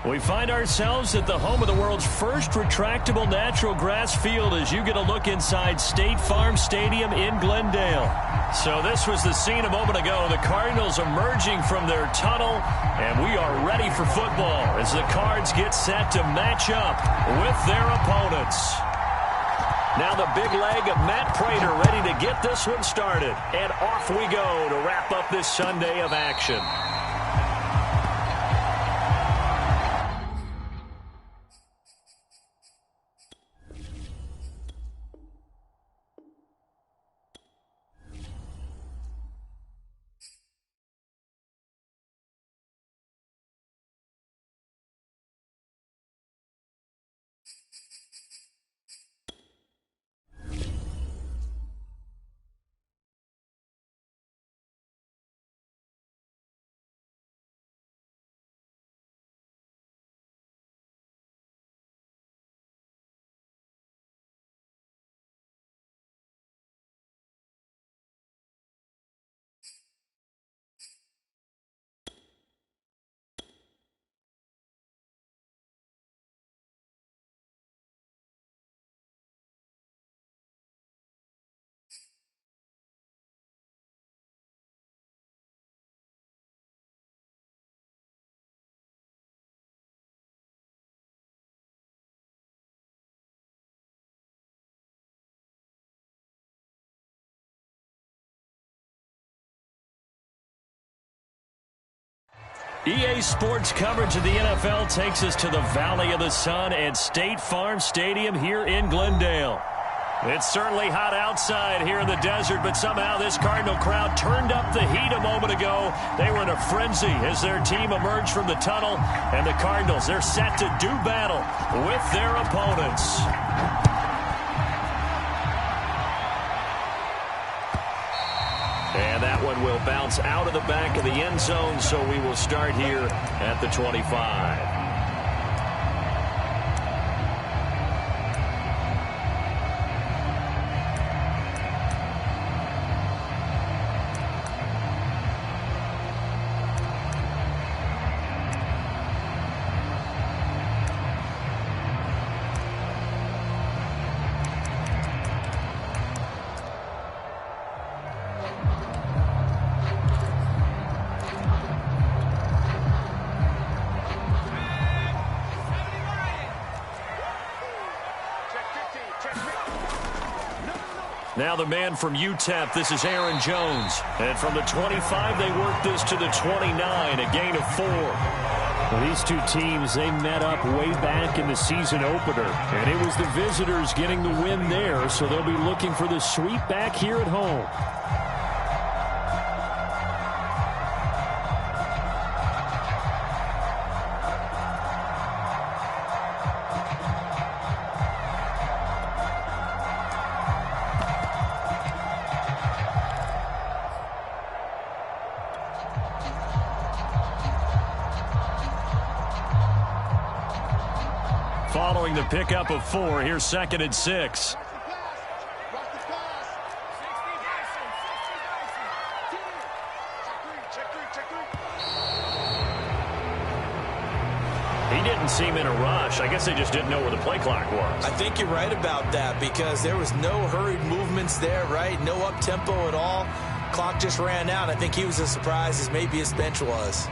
We find ourselves at the home of the world's first retractable natural grass field as you get a look inside State Farm Stadium in Glendale. So this was the scene a moment ago. The Cardinals emerging from their tunnel, and we are ready for football as the Cards get set to match up with their opponents. Now the big leg of Matt Prater ready to get this one started. And off we go to wrap up this Sunday of action. EA Sports coverage of the NFL takes us to the Valley of the Sun and State Farm Stadium here in Glendale. It's certainly hot outside here in the desert, but somehow this Cardinal crowd turned up the heat a moment ago. They were in a frenzy as their team emerged from the tunnel, and the Cardinals, they're set to do battle with their opponents. And that one will bounce out of the back of the end zone, so we will start here at the 25. Now the man from UTEP, this is Aaron Jones. And from the 25, they work this to the 29, a gain of 4. Well, these two teams, they met up way back in the season opener. And it was the visitors getting the win there, so they'll be looking for the sweep back here at home. Following the pickup of 4, here's 2nd and 6. He didn't seem in a rush. I guess they just didn't know where the play clock was. I think you're right about that because there was no hurried movements there, right? No up-tempo at all. Clock just ran out. I think he was as surprised as maybe his bench was.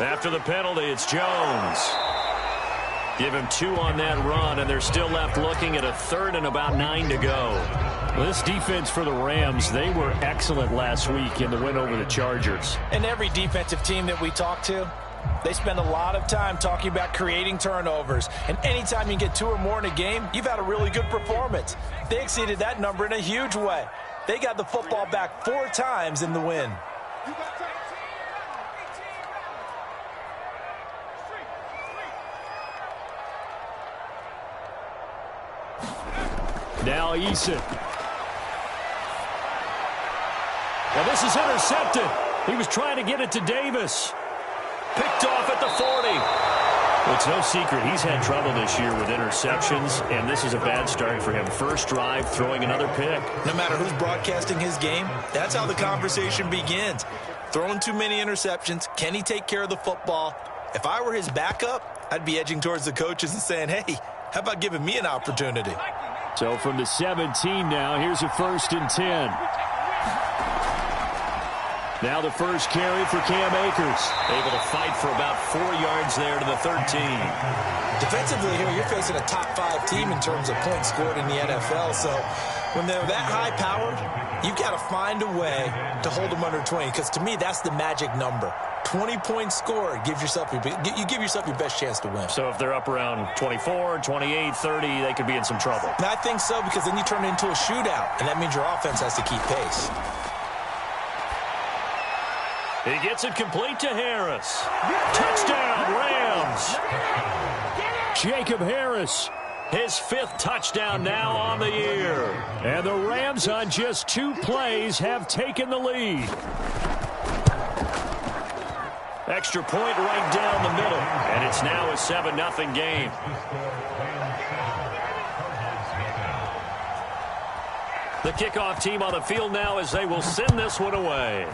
After the penalty, it's Jones. Give him 2 on that run, and they're still left looking at a 3rd and about 9 to go. Well, this defense for the Rams, they were excellent last week in the win over the Chargers. And every defensive team that we talk to, they spend a lot of time talking about creating turnovers. And anytime you get 2 or more in a game, you've had a really good performance. They exceeded that number in a huge way. They got the football back 4 times in the win. Now Eason. Well, this is intercepted. He was trying to get it to Davis. Picked off at the 40. It's no secret he's had trouble this year with interceptions, and this is a bad start for him. First drive, throwing another pick. No matter who's broadcasting his game, that's how the conversation begins. Throwing too many interceptions. Can he take care of the football? If I were his backup, I'd be edging towards the coaches and saying, hey, how about giving me an opportunity? So from the 17 now, here's a 1st and 10. Now the first carry for Cam Akers. Able to fight for about 4 yards there to the 13. Defensively here, you're facing a top 5 team in terms of points scored in the NFL. So when they're that high-powered, you've got to find a way to hold them under 20. Because to me, that's the magic number. 20 points scored gives yourself you give yourself your best chance to win. So if they're up around 24, 28, 30, they could be in some trouble. And I think so, because then you turn it into a shootout, and that means your offense has to keep pace. He gets it complete to Harris. Touchdown, Rams. Jacob Harris, his 5th touchdown now on the year. And the Rams on just 2 plays have taken the lead. Extra point right down the middle. And it's now a 7-0 game. The kickoff team on the field now as they will send this one away.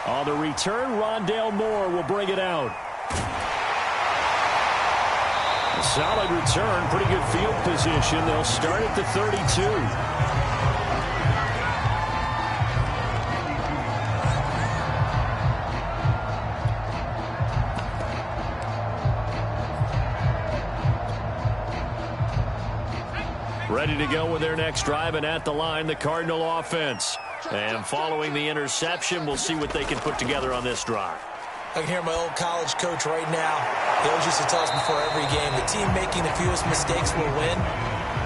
On the return, Rondale Moore will bring it out. A solid return, pretty good field position. They'll start at the 32. Ready to go with their next drive, and at the line, the Cardinal offense. And following the interception, we'll see what they can put together on this drive. I can hear my old college coach right now. He always used to tell us before every game, the team making the fewest mistakes will win.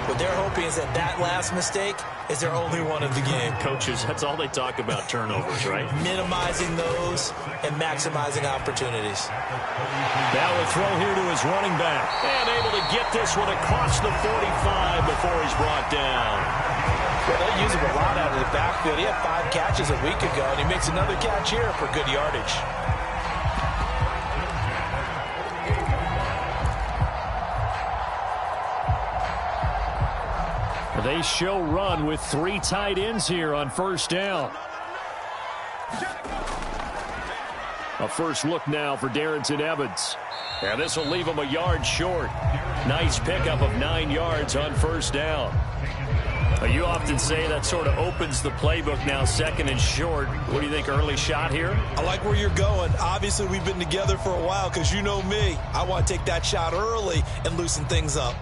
What they're hoping is that last mistake is their only one of the game. Coaches, that's all they talk about, turnovers, right? Minimizing those and maximizing opportunities. Now a throw here to his running back. And able to get this one across the 45 before he's brought down. Well, they use him a lot out of the backfield. He had 5 catches a week ago, and he makes another catch here for good yardage. They show run with 3 tight ends here on first down. A first look now for Darrynton Evans. And this will leave him a yard short. Nice pickup of 9 yards on first down. You often say that sort of opens the playbook now, 2nd and short. What do you think, early shot here? I like where you're going. Obviously, we've been together for a while because you know me. I want to take that shot early and loosen things up.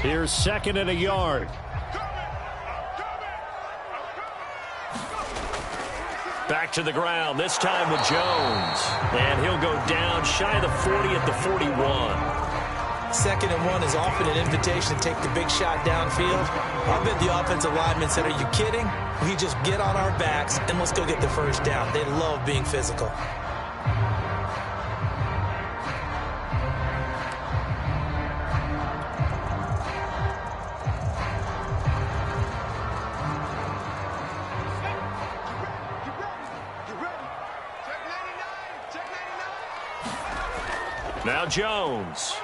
Here's 2nd and a yard. Back to the ground, this time with Jones. And he'll go down shy of the 40 at the 41. 2nd and 1 is often an invitation to take the big shot downfield. I bet the offensive lineman said, are you kidding? We just get on our backs and let's go get the first down. They love being physical. Now Jones.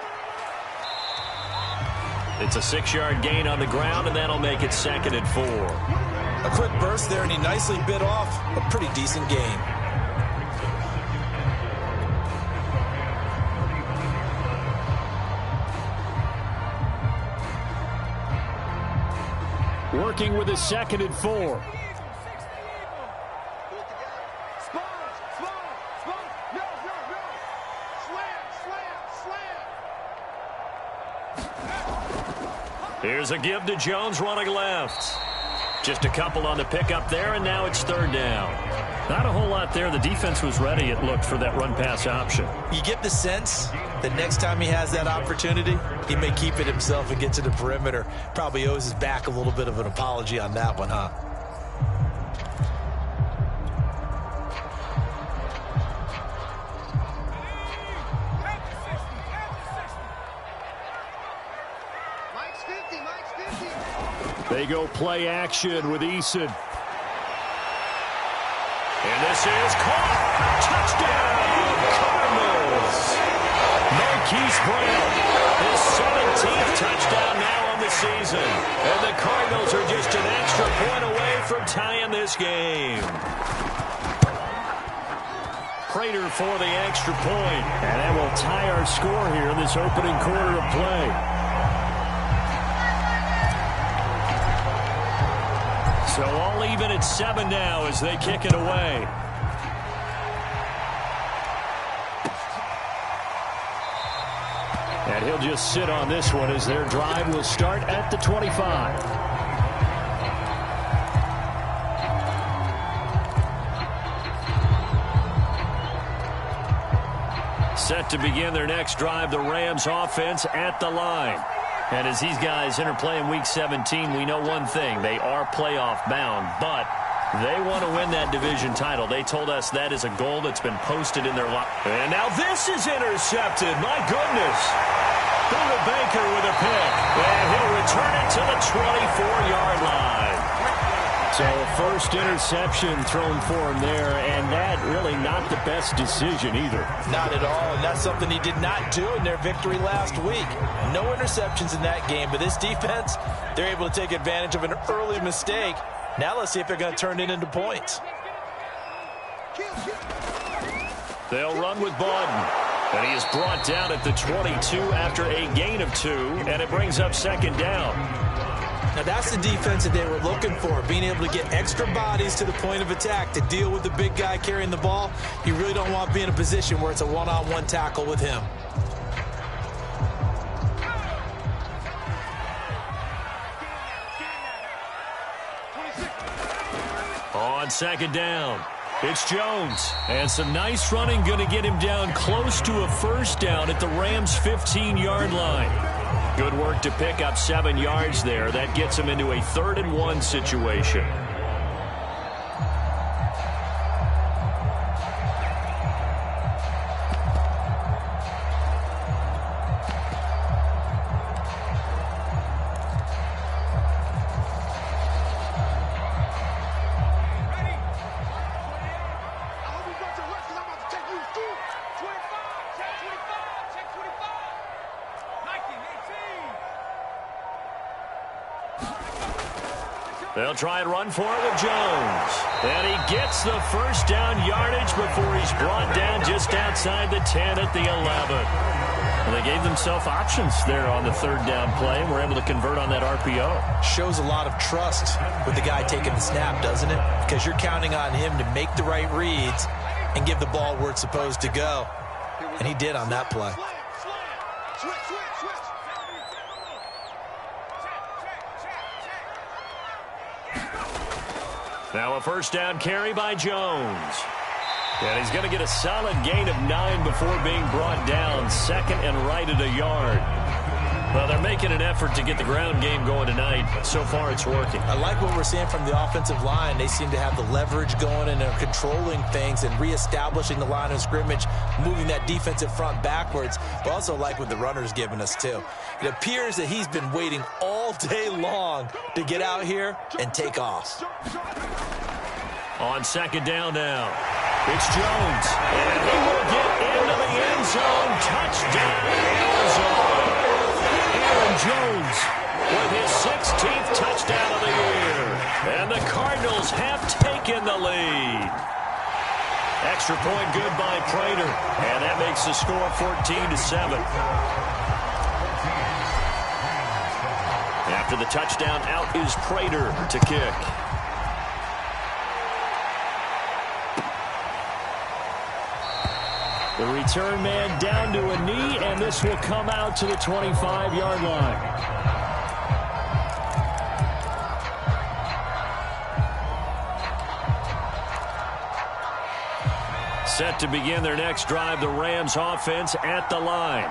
It's a 6-yard gain on the ground, and that'll make it 2nd and 4. A quick burst there, and he nicely bit off a pretty decent gain. Working with a 2nd and 4. Here's a give to Jones running left. Just a couple on the pickup there, and now it's 3rd down. Not a whole lot there. The defense was ready, it looked, for that run-pass option. You get the sense that next time he has that opportunity, he may keep it himself and get to the perimeter. Probably owes his back a little bit of an apology on that one, huh? They go play action with Eason. And this is caught. Touchdown, Cardinals. Marquise Brown, his 17th touchdown now on the season. And the Cardinals are just an extra point away from tying this game. Prater for the extra point. And that will tie our score here in this opening quarter of play. So all even at 7 now as they kick it away. And he'll just sit on this one as their drive will start at the 25. Set to begin their next drive, the Rams offense at the line. And as these guys interplay in Week 17, we know one thing. They are playoff bound, but they want to win that division title. They told us that is a goal that's been posted in their life. And now this is intercepted. My goodness. Buda Baker with a pick. And he'll return it to the 24-yard line. So a first interception thrown for him there, and that really not the best decision either. Not at all, and that's something he did not do in their victory last week. No interceptions in that game, but this defense, they're able to take advantage of an early mistake. Now let's see if they're going to turn it into points. They'll run with Bawden. And he is brought down at the 22 after a gain of 2, and it brings up second down. Now that's the defense that they were looking for, being able to get extra bodies to the point of attack to deal with the big guy carrying the ball. You really don't want to be in a position where it's a one-on-one tackle with him. On second down, it's Jones. And some nice running going to get him down close to a first down at the Rams' 15-yard line. Good work to pick up 7 yards there. That gets him into a 3rd and 1 situation. They'll try and run for it with Jones. And he gets the first down yardage before he's brought down just outside the 10 at the 11. And they gave themselves options there on the 3rd down play and were able to convert on that RPO. Shows a lot of trust with the guy taking the snap, doesn't it? Because you're counting on him to make the right reads and give the ball where it's supposed to go. And he did on that play. Now a first down carry by Jones. And he's going to get a solid gain of 9 before being brought down. 2nd and right at a yard. Well, they're making an effort to get the ground game going tonight. So far, it's working. I like what we're seeing from the offensive line. They seem to have the leverage going and they're controlling things and reestablishing the line of scrimmage, moving that defensive front backwards. But also like what the runner's giving us, too. It appears that he's been waiting all day long to get out here and take off. On second down now, it's Jones. And he will get into the end zone. Touchdown, Arizona. Aaron Jones with his 16th touchdown of the year. And the Cardinals have taken the lead. Extra point good by Prater. And that makes the score 14-7. After the touchdown, out is Prater to kick. The return man down to a knee, and this will come out to the 25-yard line. Set to begin their next drive, the Rams offense at the line.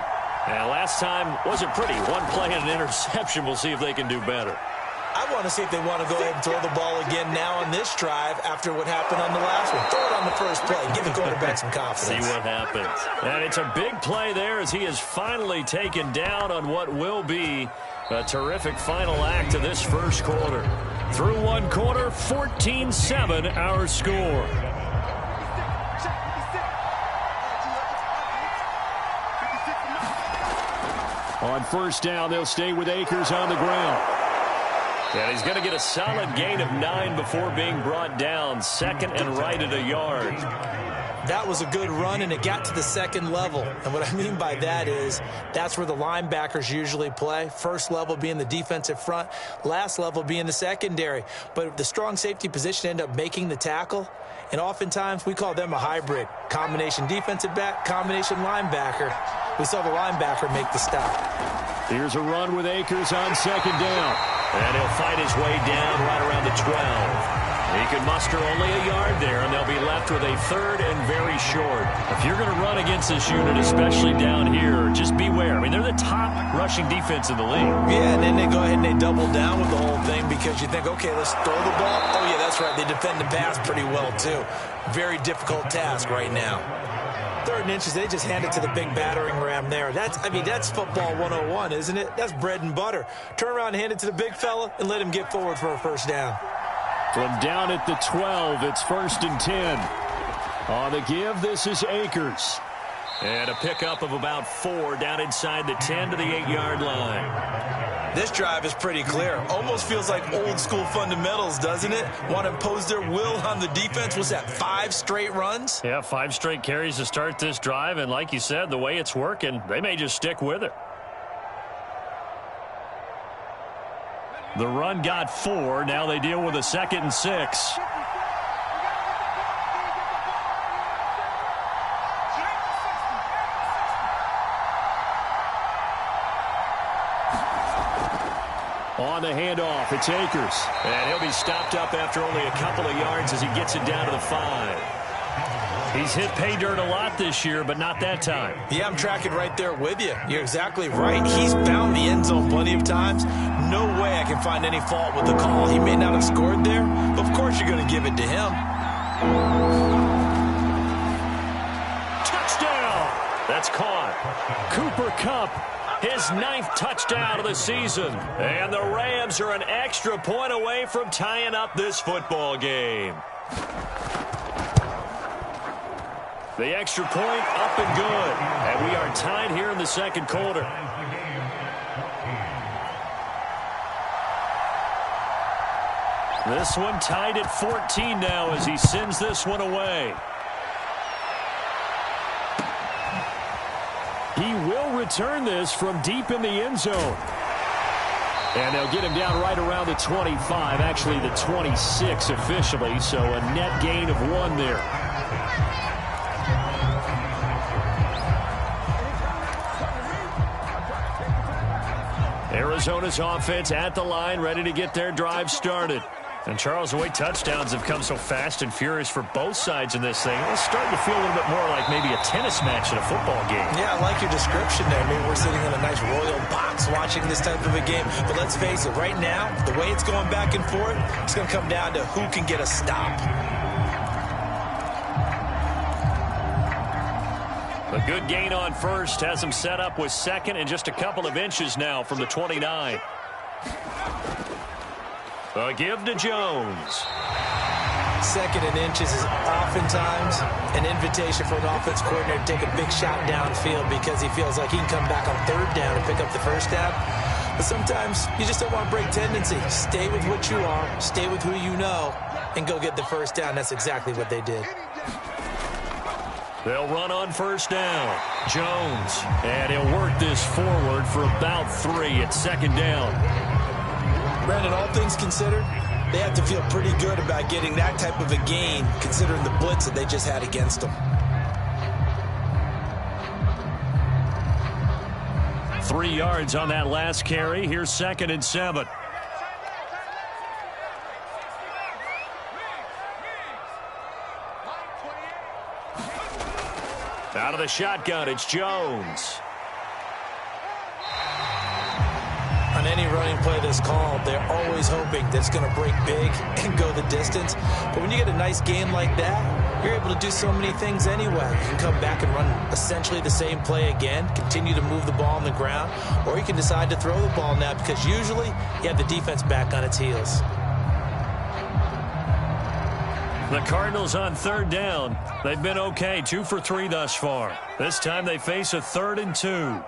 And last time wasn't pretty. One play and an interception. We'll see if they can do better. I want to see if they want to go ahead and throw the ball again now on this drive after what happened on the last one. Throw it on the first play. Give the quarterback some confidence. See what happens. And it's a big play there as he is finally taken down on what will be a terrific final act of this first quarter. Through one quarter, 14-7 our score. On first down, they'll stay with Akers on the ground. And he's going to get a solid gain of 9 before being brought down. Second and right at a yard. That was a good run, and it got to the second level. And what I mean by that is that's where the linebackers usually play. First level being the defensive front, last level being the secondary. But the strong safety position ended up making the tackle. And oftentimes we call them a hybrid. Combination defensive back, combination linebacker. We saw the linebacker make the stop. Here's a run with Akers on second down. And he'll fight his way down right around the 12. He can muster only a yard there, and they'll be left with a third and very short. If you're going to run against this unit, especially down here, just beware. I mean, they're the top rushing defense in the league. Yeah, and then they go ahead and they double down with the whole thing because you think, okay, let's throw the ball. Oh, yeah, that's right. They defend the pass pretty well, too. Very difficult task right now. Third and inches, they just hand it to the big battering ram there. That's football 101, isn't it? That's bread and butter. Turn around and hand it to the big fella and let him get forward for a first down. From down at the 12, it's 1st and 10. On the give, this is Akers. And a pickup of about 4 down inside the 10 to the 8-yard line. This drive is pretty clear. Almost feels like old school fundamentals, doesn't it? Want to impose their will on the defense. Was that 5 straight runs? Yeah, 5 straight carries to start this drive. And like you said, the way it's working, they may just stick with it. The run got 4. Now they deal with a 2nd and 6. On the handoff, it's Akers. And he'll be stopped up after only a couple of yards as he gets it down to the 5. He's hit pay dirt a lot this year, but not that time. Yeah, I'm tracking right there with you. You're exactly right. He's found the end zone plenty of times. No way I can find any fault with the call. He may not have scored there, but of course you're going to give it to him. Touchdown! That's caught. Cooper Kupp, his 9th touchdown of the season. And the Rams are an extra point away from tying up this football game. The extra point up and good. And we are tied here in the second quarter. This one tied at 14 now as he sends this one away. He will return this from deep in the end zone. And they'll get him down right around the 25, actually the 26 officially, so a net gain of 1 there. Arizona's offense at the line, ready to get their drive started. And Charles, the way touchdowns have come so fast and furious for both sides in this thing, it's starting to feel a little bit more like maybe a tennis match in a football game. Yeah, I like your description there. Maybe we're sitting in a nice royal box watching this type of a game. But let's face it, right now, the way it's going back and forth, it's going to come down to who can get a stop. A good gain on first has him set up with second and just a couple of inches now from the 29. A give to Jones. Second and inches is oftentimes an invitation for an offense coordinator to take a big shot downfield because he feels like he can come back on third down and pick up the first down. But sometimes you just don't want to break tendency. Stay with what you are, stay with who you know, and go get the first down. That's exactly what they did. They'll run on first down. Jones. And he'll work this forward for about 3 at second down. Brandon, all things considered, they have to feel pretty good about getting that type of a gain considering the blitz that they just had against them. 3 yards on that last carry. Here's 2nd and 7. Out of the shotgun, it's Jones. On any running play that's called, they're always hoping that it's going to break big and go the distance. But when you get a nice game like that, you're able to do so many things anyway. You can come back and run essentially the same play again, continue to move the ball on the ground, or you can decide to throw the ball now because usually you have the defense back on its heels. The Cardinals on third down. They've been okay, 2 for 3 thus far. This time they face a 3rd and 2.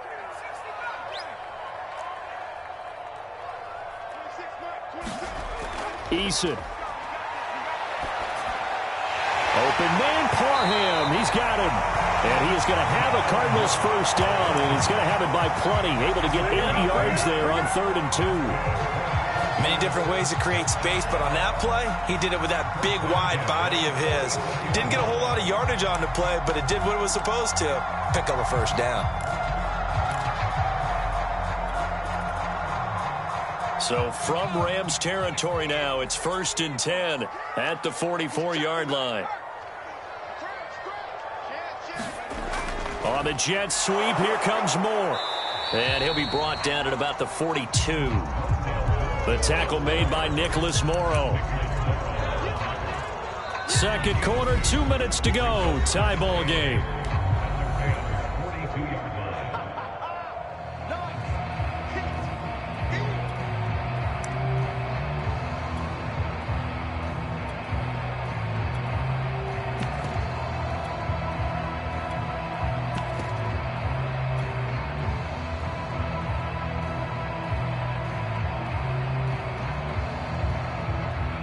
Eason. Open man, Parham. He's got him. And he is going to have a Cardinals first down, and he's going to have it by plenty. Able to get 8 yards there on 3rd and 2. Many different ways to create space, but on that play, he did it with that big, wide body of his. Didn't get a whole lot of yardage on the play, but it did what it was supposed to. Pick up a first down. So from Rams territory now, it's 1st and 10 at the 44-yard line. On the jet sweep, here comes Moore. And he'll be brought down at about the 42. The tackle made by Nicholas Morrow. Second quarter, 2 minutes to go. Tie ball game.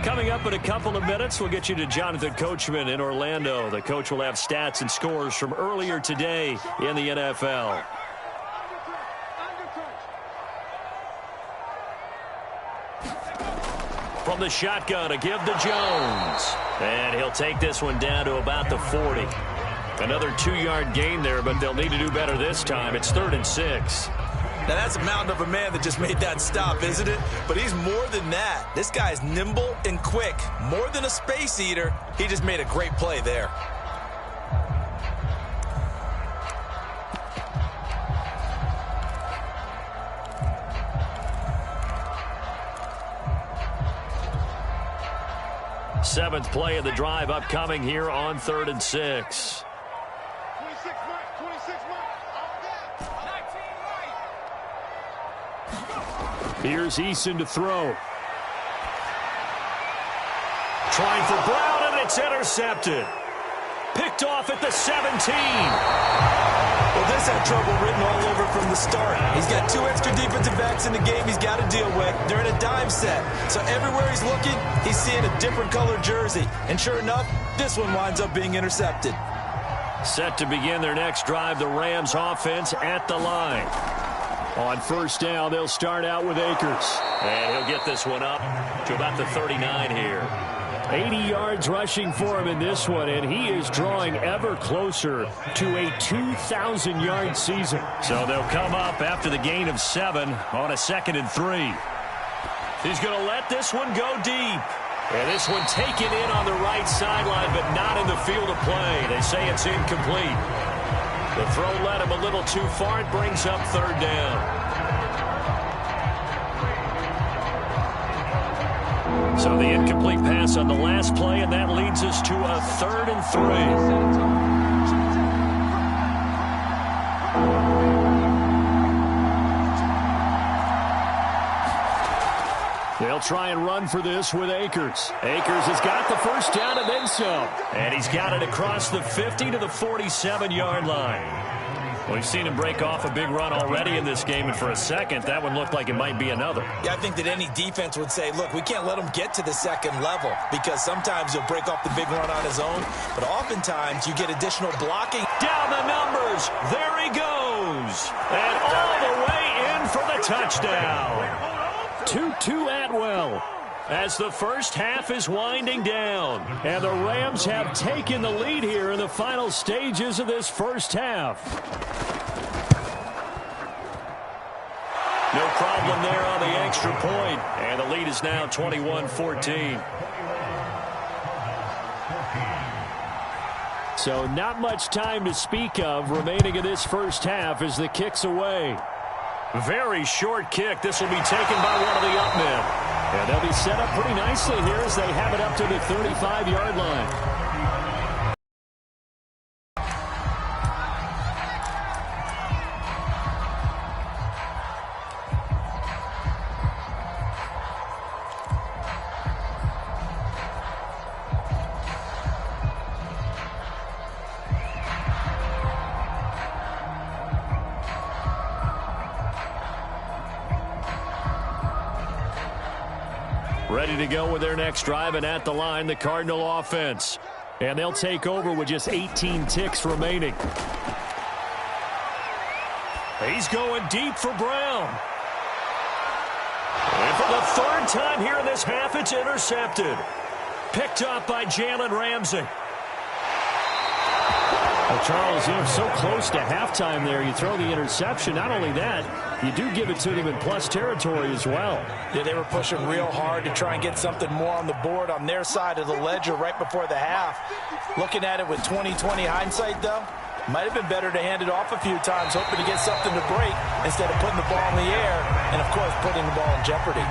Coming up in a couple of minutes, we'll get you to Jonathan Coachman in Orlando. The coach will have stats and scores from earlier today in the NFL. From the shotgun, a give to Jones. And he'll take this one down to about the 40. Another 2-yard gain there, but they'll need to do better this time. It's 3rd and 6. Now, that's a mountain of a man that just made that stop, isn't it? But he's more than that. This guy's nimble and quick. More than a space eater, he just made a great play there. Seventh play of the drive upcoming here on 3rd and 6. Here's Eason to throw. Trying for Brown, and it's intercepted. Picked off at the 17. Well, this had trouble written all over from the start. He's got 2 extra defensive backs in the game he's got to deal with. They're in a dime set. So everywhere he's looking, he's seeing a different colored jersey. And sure enough, this one winds up being intercepted. Set to begin their next drive, the Rams offense at the line. On first down, they'll start out with Akers. And he'll get this one up to about the 39 here. 80 yards rushing for him in this one, and he is drawing ever closer to a 2,000-yard season. So they'll come up after the gain of 7 on a 2nd and 3. He's going to let this one go deep. And this one taken in on the right sideline, but not in the field of play. They say it's incomplete. The throw led him a little too far. It brings up 3rd down. So the incomplete pass on the last play, and that leads us to a 3rd and 3. They'll try and run for this with Akers. Akers has got the first down and then some. And he's got it across the 50 to the 47-yard line. We've seen him break off a big run already in this game, and for a second, that one looked like it might be another. Yeah, I think that any defense would say, look, we can't let him get to the 2nd level, because sometimes he'll break off the big run on his own, but oftentimes you get additional blocking. Down the numbers. There he goes. And all the way in for the touchdown. 2-2 Atwell. As the first half is winding down. And the Rams have taken the lead here in the final stages of this first half. No problem there on the extra point. And the lead is now 21-14. So not much time to speak of remaining in this first half as the kick's away. Very short kick. This will be taken by one of the up men. And they'll be set up pretty nicely here as they have it up to the 35-yard line. Ready to go with their next drive, and at the line, the Cardinal offense. And they'll take over with just 18 ticks remaining. He's going deep for Brown. And for the third time here in this half, it's intercepted. Picked up by Jalen Ramsey. Well, Charles, so close to halftime there. You throw the interception. Not only that, you do give it to them in plus territory as well. Yeah, they were pushing real hard to try and get something more on the board on their side of the ledger right before the half. Looking at it with 20/20 hindsight, though, might have been better to hand it off a few times, hoping to get something to break instead of putting the ball in the air and, of course, putting the ball in jeopardy.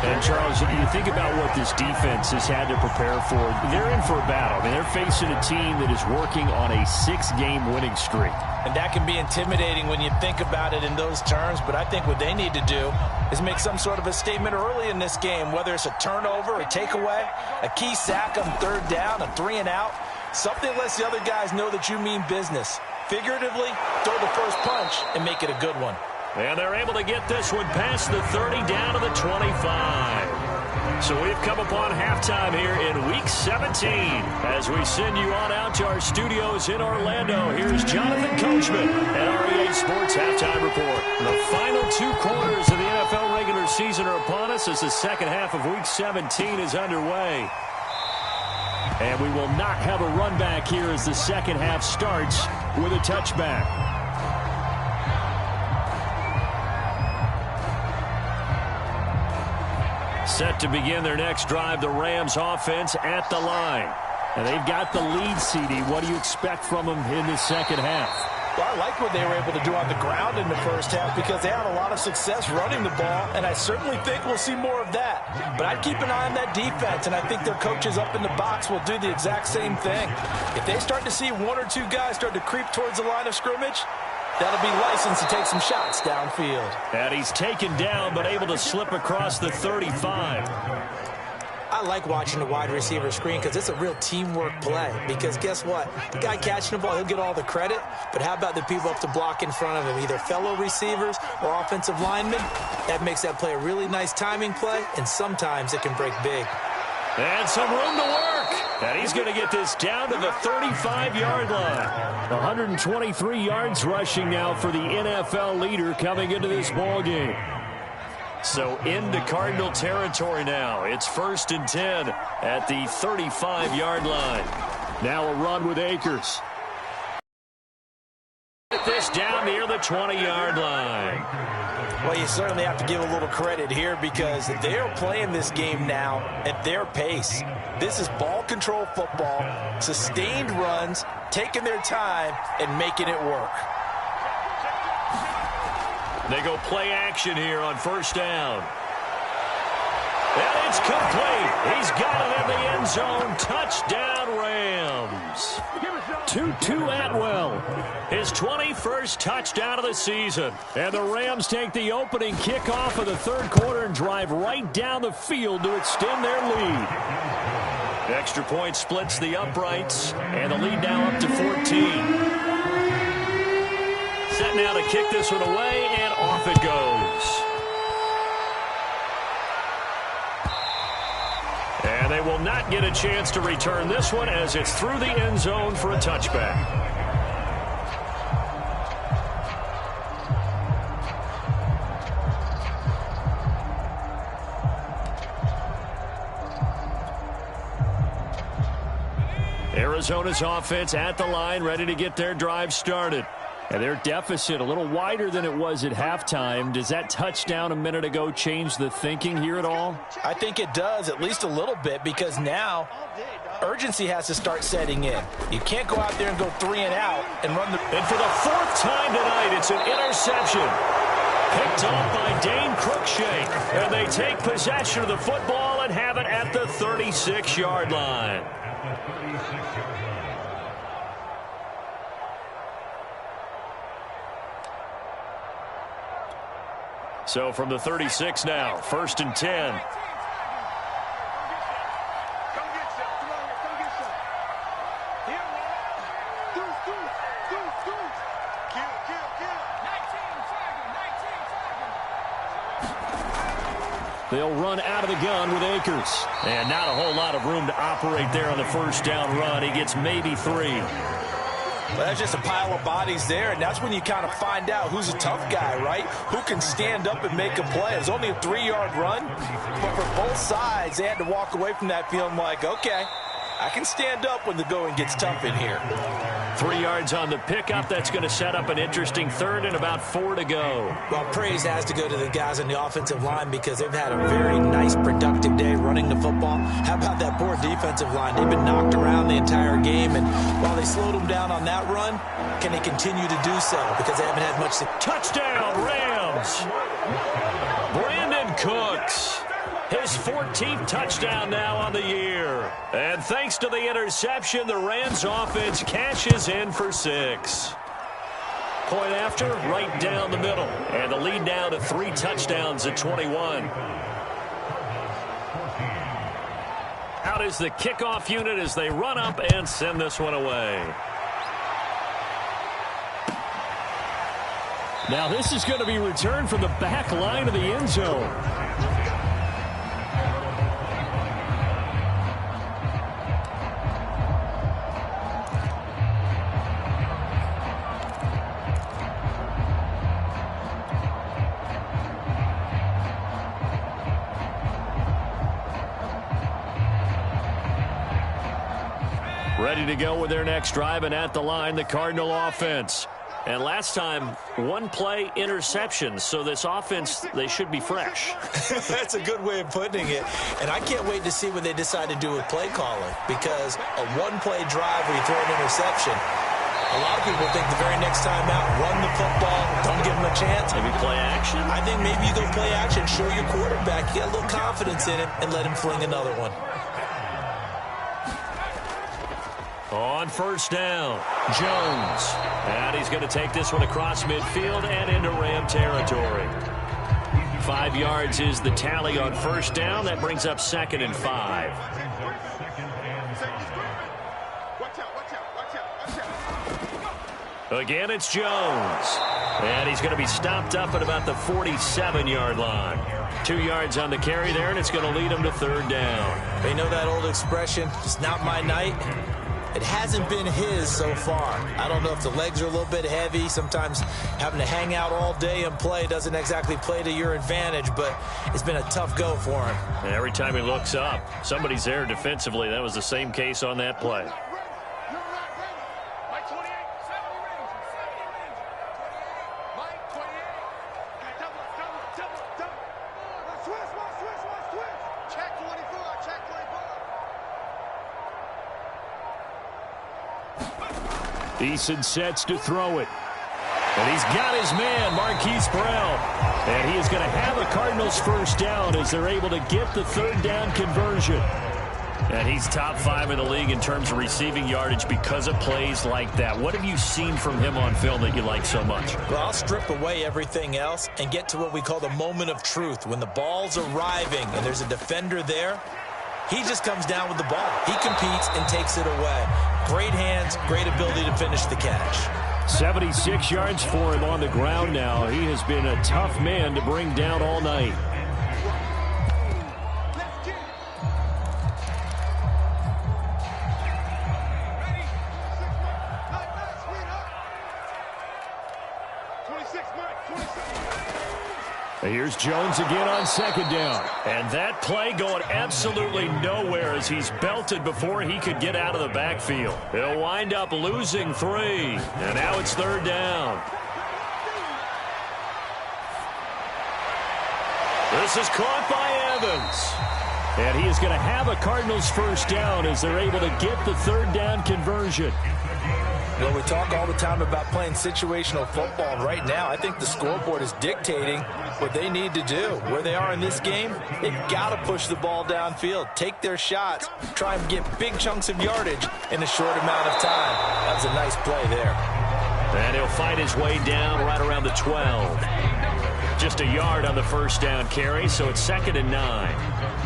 And, Charles, you think about what this defense has had to prepare for. They're in for a battle. I mean, they're facing a team that is working on a 6-game winning streak. And that can be intimidating when you think about it in those terms, but I think what they need to do is make some sort of a statement early in this game, whether it's a turnover, a takeaway, a key sack on third down, a 3-and-out, something that lets the other guys know that you mean business. Figuratively, throw the first punch and make it a good one. And they're able to get this one past the 30 down to the 25. So we've come upon halftime here in Week 17. As we send you on out to our studios in Orlando, here's Jonathan Coachman at REA Sports Halftime Report. The final 2 quarters of the NFL regular season are upon us as the second half of Week 17 is underway. And we will not have a run back here as the second half starts with a touchback. Set to begin their next drive, the Rams offense at the line. And they've got the lead, CD. What do you expect from them in the second half? Well, I like what they were able to do on the ground in the first half because they had a lot of success running the ball, and I certainly think we'll see more of that. But I'd keep an eye on that defense, and I think their coaches up in the box will do the exact same thing. If they start to see 1 or 2 guys start to creep towards the line of scrimmage, that'll be licensed to take some shots downfield. And he's taken down but able to slip across the 35. I like watching the wide receiver screen because it's a real teamwork play. Because guess what? The guy catching the ball, he'll get all the credit. But how about the people up to block in front of him, either fellow receivers or offensive linemen? That makes that play a really nice timing play, and sometimes it can break big. And some room to work. And he's going to get this down to the 35-yard line. 123 yards rushing now for the NFL leader coming into this ballgame. So into Cardinal territory now. It's 1st and 10 at the 35-yard line. Now a run with Akers. Get this down near the 20-yard line. Well, you certainly have to give a little credit here because they're playing this game now at their pace. This is ball control football, sustained runs, taking their time, and making it work. They go play action here on 1st down. And it's complete. He's got it in the end zone. Touchdown, Rams. Tutu Atwell, his 21st touchdown of the season. And the Rams take the opening kickoff of the 3rd quarter and drive right down the field to extend their lead. Extra point splits the uprights, and the lead now up to 14. Set now to kick this one away, and off it goes. And they will not get a chance to return this one as it's through the end zone for a touchback. Arizona's offense at the line, ready to get their drive started. And their deficit a little wider than it was at halftime. Does that touchdown a minute ago change the thinking here at all? I think it does, at least a little bit, because now urgency has to start setting in. You can't go out there and go 3 and out and run the... And for the 4th time tonight, it's an interception. Picked off by Dane Cruikshank. And they take possession of the football and have it at the 36-yard line. So from the 36 now, 1st and 10. They'll run out of the gun with Akers. And not a whole lot of room to operate there on the first down run. He gets maybe 3. Well, that's just a pile of bodies there, and that's when you kind of find out who's a tough guy, right? Who can stand up and make a play. It was only a 3-yard run, but for both sides, they had to walk away from that feeling like, okay, I can stand up when the going gets tough in here. 3 yards on the pickup. That's going to set up an interesting third and about 4 to go. Well, praise has to go to the guys on the offensive line because they've had a very nice, productive day running the football. How about that poor defensive line? They've been knocked around the entire game, and while they slowed them down on that run, can they continue to do so? Because they haven't had much success. Touchdown, Rams! Brandon Cooks. His 14th touchdown now on the year. And thanks to the interception, the Rams offense cashes in for 6. Point after, right down the middle. And the lead now to 3 touchdowns at 21. Out is the kickoff unit as they run up and send this one away. Now this is going to be returned from the back line of the end zone. Ready to go with their next drive, and at the line, the Cardinal offense. And last time, 1 play interception, so this offense, they should be fresh. That's a good way of putting it. And I can't wait to see what they decide to do with play calling, because a 1-play drive where you throw an interception, a lot of people think the very next time out, run the football, don't give them a chance. Maybe play action? I think maybe you go play action, show your quarterback, you get a little confidence in him, and let him fling another one. On first down, Jones. And he's going to take this one across midfield and into Ram territory. 5 yards is the tally on first down. That brings up 2nd and 5. Again, it's Jones. And he's going to be stopped up at about the 47-yard line. 2 yards on the carry there, and it's going to lead him to 3rd down. They know that old expression, it's not my night. It hasn't been his so far. I don't know if the legs are a little bit heavy. Sometimes having to hang out all day and play doesn't exactly play to your advantage, but it's been a tough go for him. And every time he looks up, somebody's there defensively. That was the same case on that play. Eason sets to throw it. And he's got his man, Marquise Brown. And he is going to have a Cardinals first down as they're able to get the 3rd down conversion. And he's top 5 in the league in terms of receiving yardage because of plays like that. What have you seen from him on film that you like so much? Well, I'll strip away everything else and get to what we call the moment of truth. When the ball's arriving and there's a defender there, he just comes down with the ball. He competes and takes it away. Great hands, great ability to finish the catch. 76 yards for him on the ground now. He has been a tough man to bring down all night. Here's Jones again on 2nd down. And that play going absolutely nowhere as he's belted before he could get out of the backfield. He'll wind up losing 3. And now it's 3rd down. This is caught by Evans. And he is going to have a Cardinals first down as they're able to get the 3rd down conversion. Well, we talk all the time about playing situational football. Right now, I think the scoreboard is dictating what they need to do. Where they are in this game, they've got to push the ball downfield, take their shots, try and get big chunks of yardage in a short amount of time. That was a nice play there. And he'll fight his way down right around the 12. Just a yard on the first down carry, so it's 2nd and 9.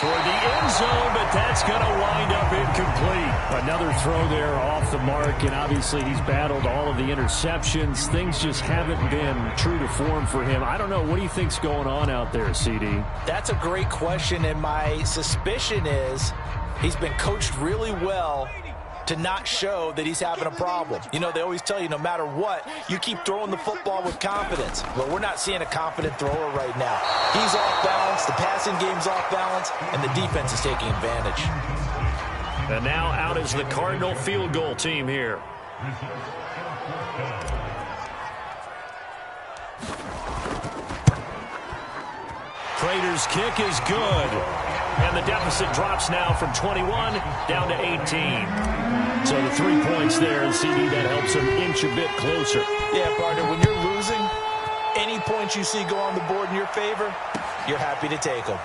toward the end zone, but that's going to wind up incomplete. Another throw there off the mark, and obviously he's battled all of the interceptions. Things just haven't been true to form for him. I don't know. What do you think's going on out there, CD? That's a great question, and my suspicion is he's been coached really well to not show that he's having a problem. You know, they always tell you no matter what, you keep throwing the football with confidence. Well, we're not seeing a confident thrower right now. He's off balance, the passing game's off balance, and the defense is taking advantage. And now out is the Cardinal field goal team here. Prater's kick is good. And the deficit drops now from 21 down to 18. So the 3 points there, and CD, that helps him inch a bit closer. Yeah, partner, when you're losing, any points you see go on the board in your favor, you're happy to take them.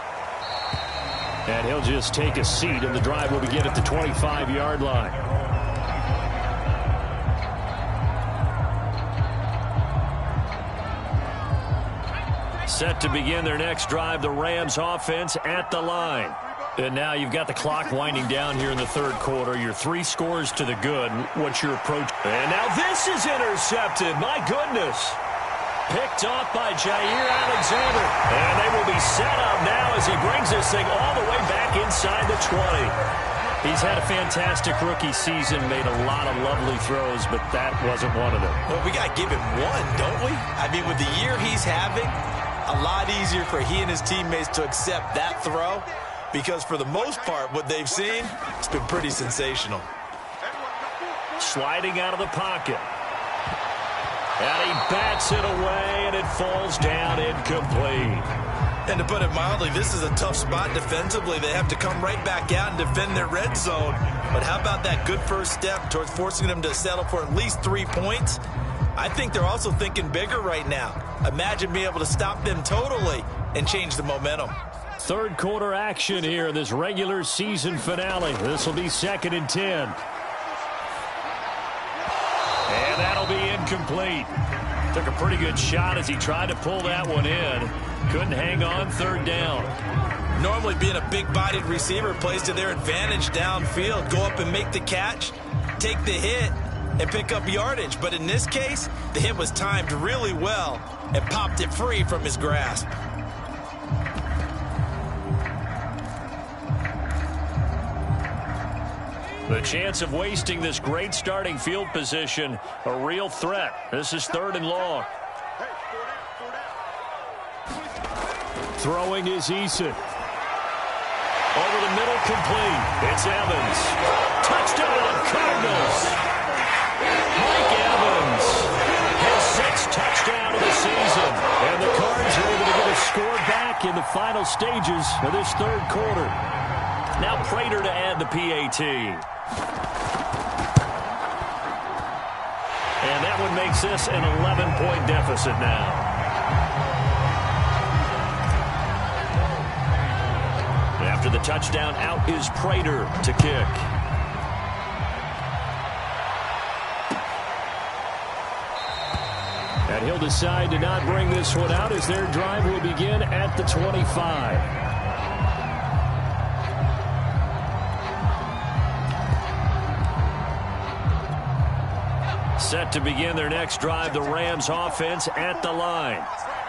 And he'll just take a seat, and the drive will begin at the 25-yard line. Set to begin their next drive, the Rams offense at the line. And now you've got the clock winding down here in the third quarter. Your 3 scores to the good. What's your approach? And now this is intercepted. My goodness. Picked off by Jair Alexander. And they will be set up now as he brings this thing all the way back inside the 20. He's had a fantastic rookie season, made a lot of lovely throws, but that wasn't one of them. Well, we got to give him one, don't we? I mean, with the year he's having, a lot easier for he and his teammates to accept that throw, because for the most part, what they've seen, it's been pretty sensational. Sliding out of the pocket. And he bats it away, and it falls down incomplete. And to put it mildly, this is a tough spot defensively. They have to come right back out and defend their red zone. But how about that good first step towards forcing them to settle for at least 3 points? I think they're also thinking bigger right now. Imagine being able to stop them totally and change the momentum. Third quarter action here in this regular season finale. This will be 2nd and 10. And that'll be incomplete. Took a pretty good shot as he tried to pull that one in. Couldn't hang on, 3rd down. Normally being a big-bodied receiver plays to their advantage downfield. Go up and make the catch, take the hit, and pick up yardage. But in this case, the hit was timed really well and popped it free from his grasp. The chance of wasting this great starting field position, a real threat. This is 3rd and long. Throwing is Eason. Over the middle, complete. It's Evans. Touchdown, Cardinals. Mike Evans, his 6th touchdown of the season. And the Cards are able to get a score back in the final stages of this 3rd quarter. Now Prater to add the PAT. And that one makes this an 11-point deficit now. After the touchdown, out is Prater to kick. And he'll decide to not bring this one out as their drive will begin at the 25. Set to begin their next drive, the Rams offense at the line.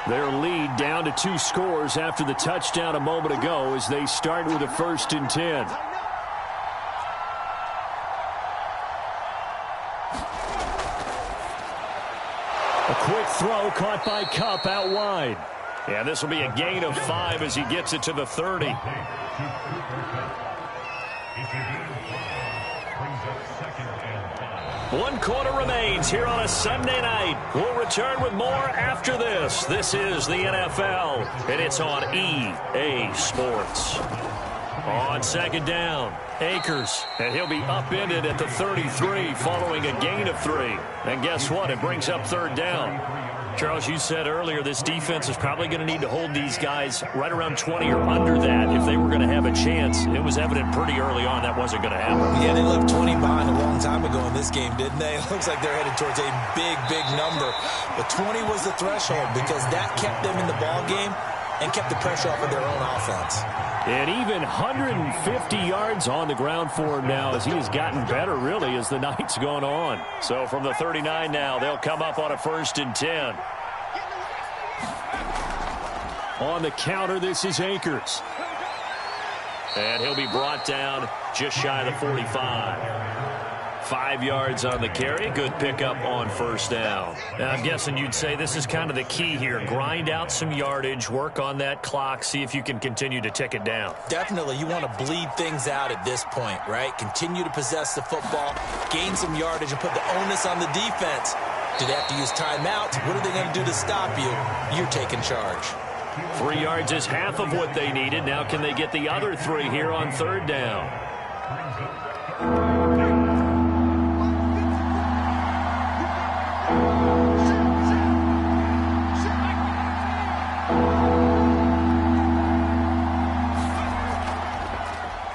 Their lead down to 2 scores after the touchdown a moment ago as they start with a 1st and 10. A quick throw caught by Kupp out wide. Yeah, this will be a gain of 5 as he gets it to the 30. 1 quarter remains here on a Sunday night. We'll return with more after this. This is the NFL, and it's on EA Sports. On 2nd down, Akers, and he'll be upended at the 33 following a gain of 3. And guess what? It brings up 3rd down. Charles, you said earlier this defense is probably going to need to hold these guys right around 20 or under that if they were going to have a chance. It was evident pretty early on that wasn't going to happen. Yeah, they left 20 behind a long time ago in this game, didn't they? It looks like they're headed towards a big, big number. But 20 was the threshold because that kept them in the ball game and kept the pressure off of their own offense. And even 150 yards on the ground for him now as he has gotten better, really, as the night's gone on. So from the 39 now, they'll come up on a 1st and 10. On the counter, this is Akers. And he'll be brought down just shy of the 45. 5 yards on the carry. Good pickup on 1st down. Now, I'm guessing you'd say this is kind of the key here. Grind out some yardage, work on that clock, see if you can continue to tick it down. Definitely, you want to bleed things out at this point, right? Continue to possess the football, gain some yardage, and put the onus on the defense. Do they have to use timeouts? What are they going to do to stop you? You're taking charge. 3 yards is half of what they needed. Now can they get the other 3 here on 3rd down?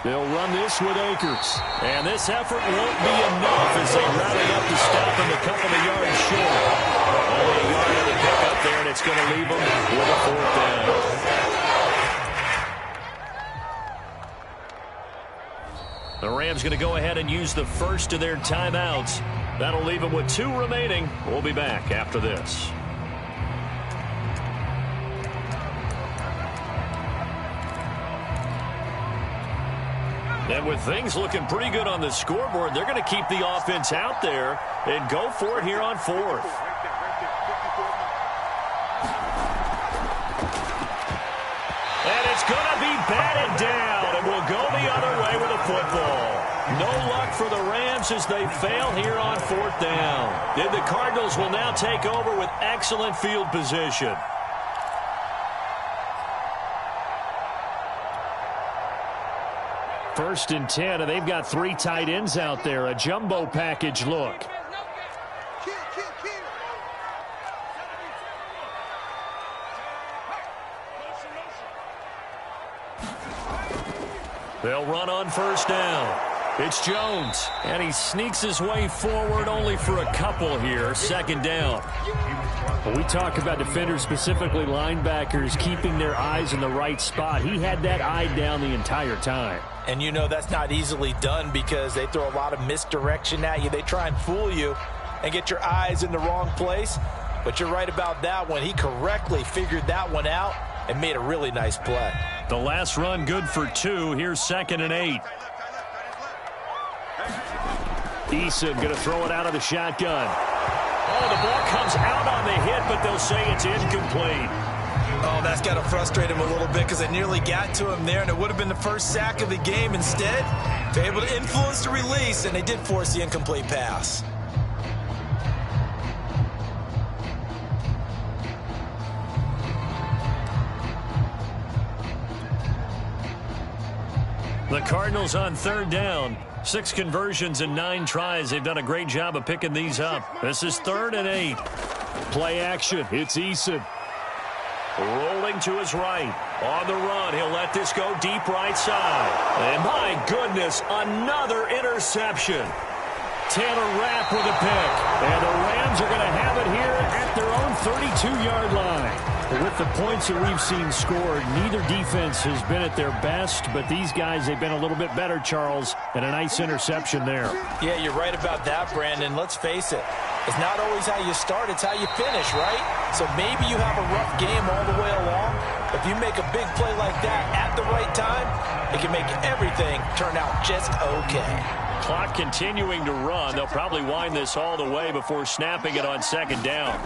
They'll run this with Akers. And this effort won't be enough as they rally up to stop him a couple of yards short. Only a yard of the pickup there, and it's going to leave them with a 4th down. The Rams going to go ahead and use the first of their timeouts. That'll leave them with 2 remaining. We'll be back after this. And with things looking pretty good on the scoreboard, they're going to keep the offense out there and go for it here on 4th. And it's going to be batted down, and we'll go the other way with the football. No luck for the Rams as they fail here on 4th down. And the Cardinals will now take over with excellent field position. First and 10, and they've got 3 tight ends out there. A jumbo package look. They'll run on 1st down. It's Jones, and he sneaks his way forward only for a couple here. 2nd down. When we talk about defenders, specifically linebackers, keeping their eyes in the right spot, he had that eye down the entire time. And you know that's not easily done because they throw a lot of misdirection at you. They try and fool you and get your eyes in the wrong place. But you're right about that one. He correctly figured that one out and made a really nice play. The last run good for 2. Here's 2nd and 8. Eason going to throw it out of the shotgun. Oh, the ball comes out on the hit, but they'll say it's incomplete. Oh, that's got to frustrate him a little bit because they nearly got to him there, and it would have been the first sack of the game. Instead, they're able to influence the release, and they did force the incomplete pass. The Cardinals on 3rd down. 6 conversions and 9 tries. They've done a great job of picking these up. This is 3rd and 8. Play action. It's Eason. Rolling to his right. On the run, he'll let this go deep right side. And my goodness, another interception. Taylor Rapp with a pick. And the Rams are going to have it here at their own 32-yard line. With the points that we've seen scored, neither defense has been at their best, but these guys, they've been a little bit better, Charles, and a nice interception there. Yeah, you're right about that, Brandon. Let's face it. It's not always how you start, it's how you finish, right? So maybe you have a rough game all the way along. If you make a big play like that at the right time, it can make everything turn out just okay. Clock continuing to run. They'll probably wind this all the way before snapping it on 2nd down.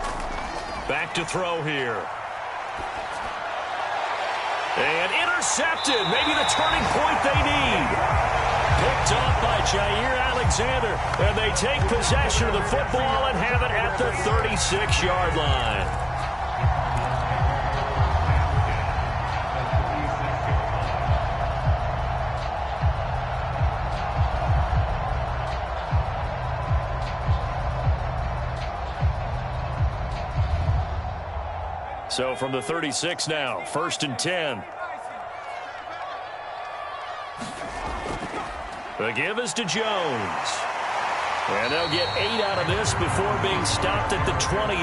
Back to throw here. And intercepted. Maybe the turning point they need. Picked off by Jair Alexander. And they take possession of the football and have it at the 36-yard line. So from the 36 now, 1st and 10. The give is to Jones. And they'll get 8 out of this before being stopped at the 28.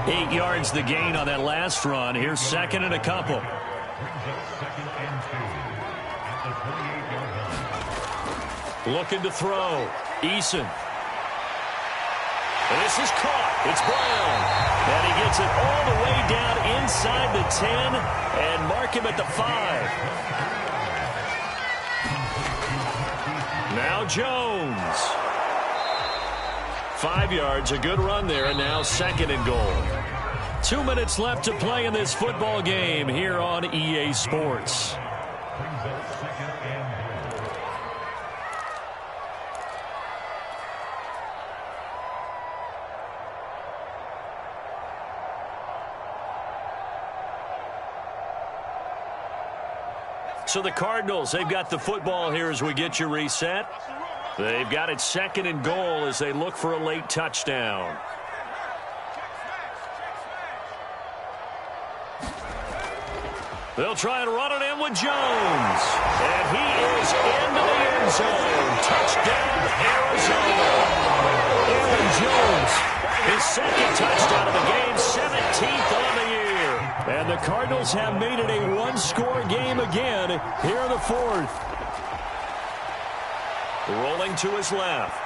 8 yards the gain on that last run. Here's second and a couple. Looking to throw. Eason. And this is caught. It's Brown. And he gets it all the way down inside the 10 and mark him at the 5. Now Jones. 5 yards, a good run there, and now second and goal. 2 minutes left to play in this football game here on EA Sports. So the Cardinals, they've got the football here as we get you reset. They've got it second and goal as they look for a late touchdown. They'll try and run it in with Jones. And he is into the end zone. Touchdown, Arizona. Aaron Jones, his second touchdown of the game, 17th on the year. And the Cardinals have made it a one-score game again here in the fourth. Rolling to his left.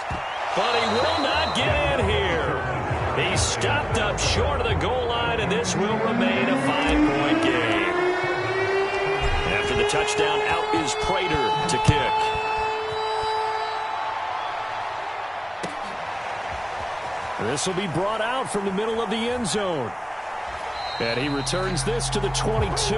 But he will not get in here. He stopped up short of the goal line, and this will remain a 5-point game. After the touchdown, out is Prater to kick. This will be brought out from the middle of the end zone. And he returns this to the 22.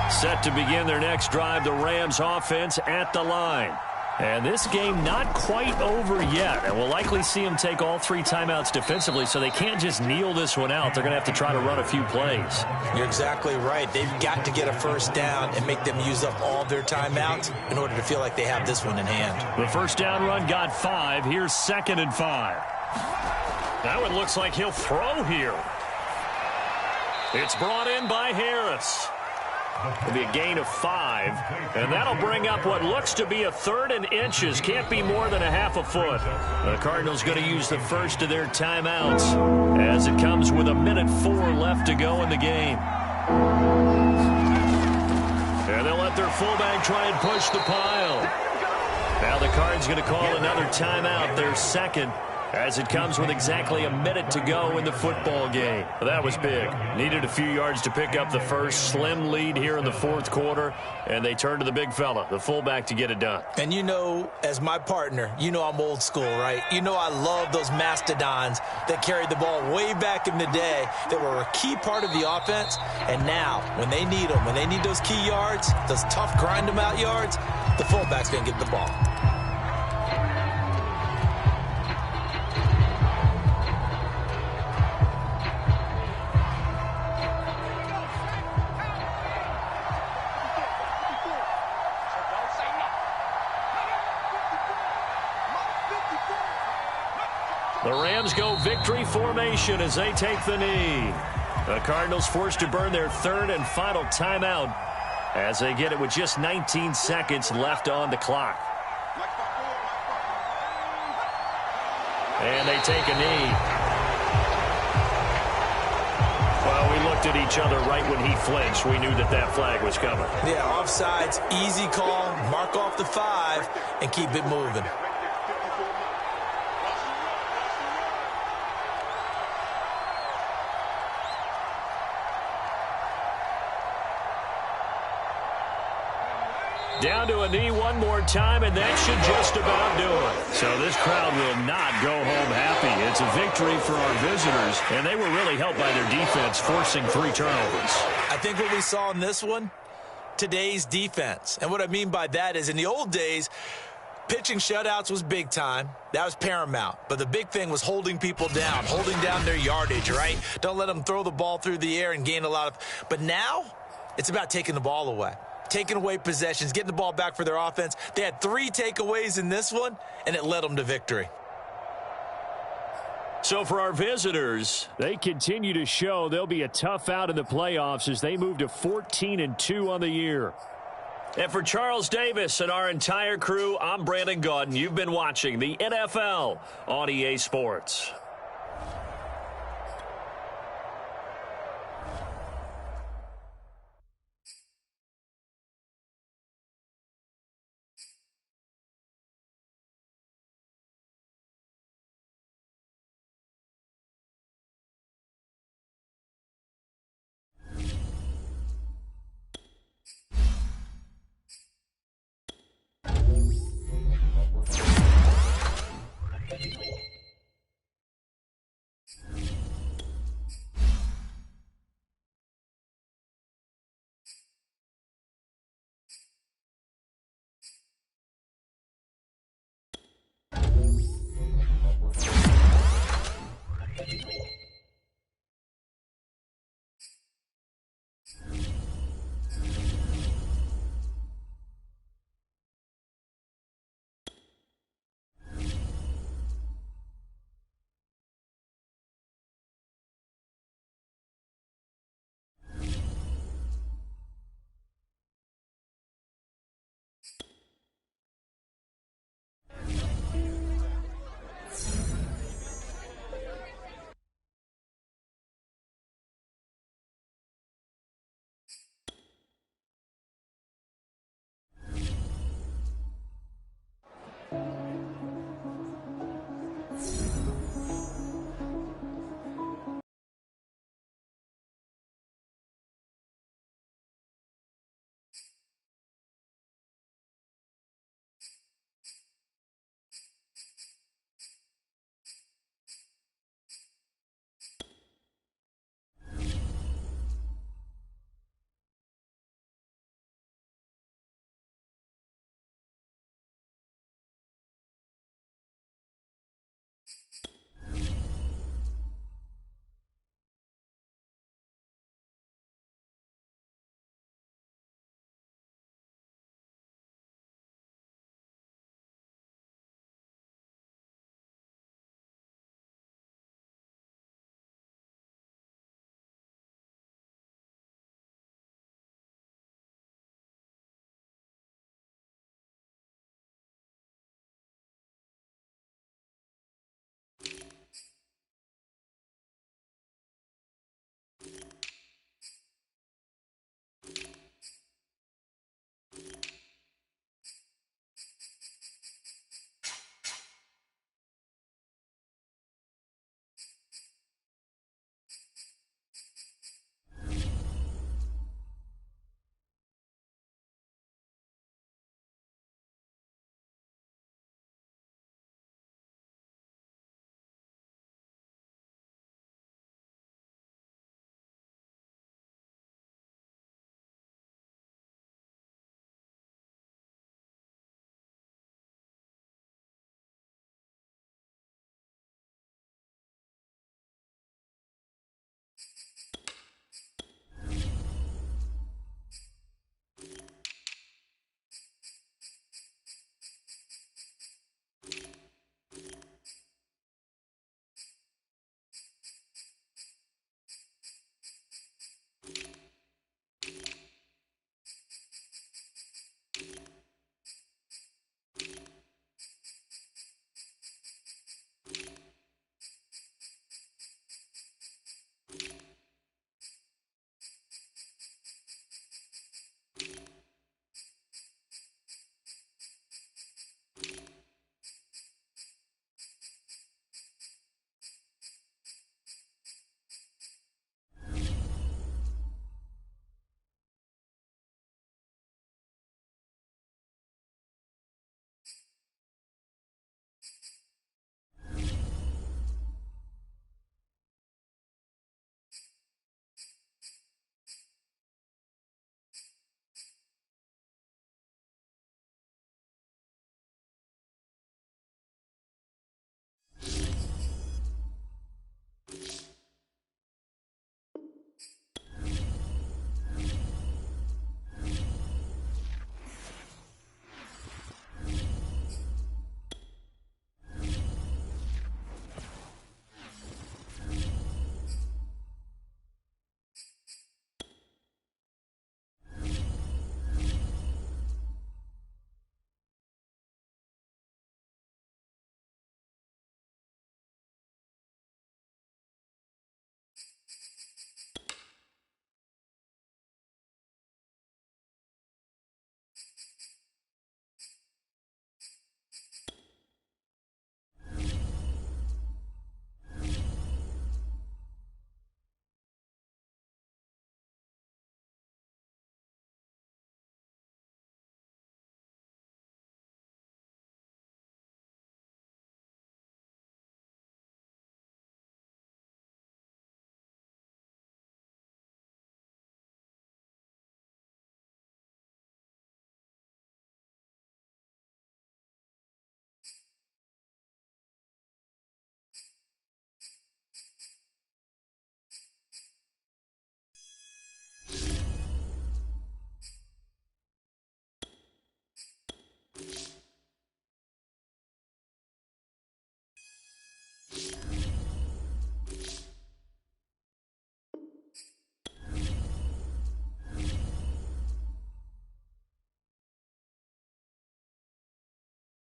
Set to begin their next drive, the Rams offense at the line. And this game not quite over yet. And we'll likely see them take all 3 timeouts defensively, so they can't just kneel this one out. They're going to have to try to run a few plays. You're exactly right. They've got to get a first down and make them use up all their timeouts in order to feel like they have this one in hand. The first down run got 5. Here's second and 5. That one looks like he'll throw here. It's brought in by Harris. It'll be a gain of 5, and that'll bring up what looks to be a 3rd and inches. Can't be more than a half a foot. The Cardinals going to use the first of their timeouts as it comes with 1:04 left to go in the game. And they'll let their fullback try and push the pile. Now the Cards going to call another timeout, their second, as it comes with exactly a minute to go in the football game. That was big. Needed a few yards to pick up the first. Slim lead here in the fourth quarter, and they turn to the big fella, the fullback, to get it done. And you know, as my partner, you know I'm old school, right? You know I love those mastodons that carried the ball way back in the day that were a key part of the offense. And now, when they need them, when they need those key yards, those tough grind-them-out yards, the fullback's going to get the ball. The Rams go victory formation as they take the knee. The Cardinals forced to burn their 3rd and final timeout as they get it with just 19 seconds left on the clock. And they take a knee. Well, we looked at each other right when he flinched. We knew that that flag was coming. Yeah, offsides, easy call, mark off the 5, and keep it moving. Down to a knee one more time, and that should just about do it. So this crowd will not go home happy. It's a victory for our visitors, and they were really helped by their defense, forcing 3 turnovers. I think what we saw in this one, today's defense. And what I mean by that is in the old days, pitching shutouts was big time. That was paramount. But the big thing was holding people down, holding down their yardage, right? Don't let them throw the ball through the air and gain a lot of... But now, it's about taking the ball away. Taking away possessions, getting the ball back for their offense. They had 3 takeaways in this one, and it led them to victory. So for our visitors, they continue to show they'll be a tough out in the playoffs as they move to 14-2 on the year. And for Charles Davis and our entire crew, I'm Brandon Gaudin. You've been watching the NFL on EA Sports.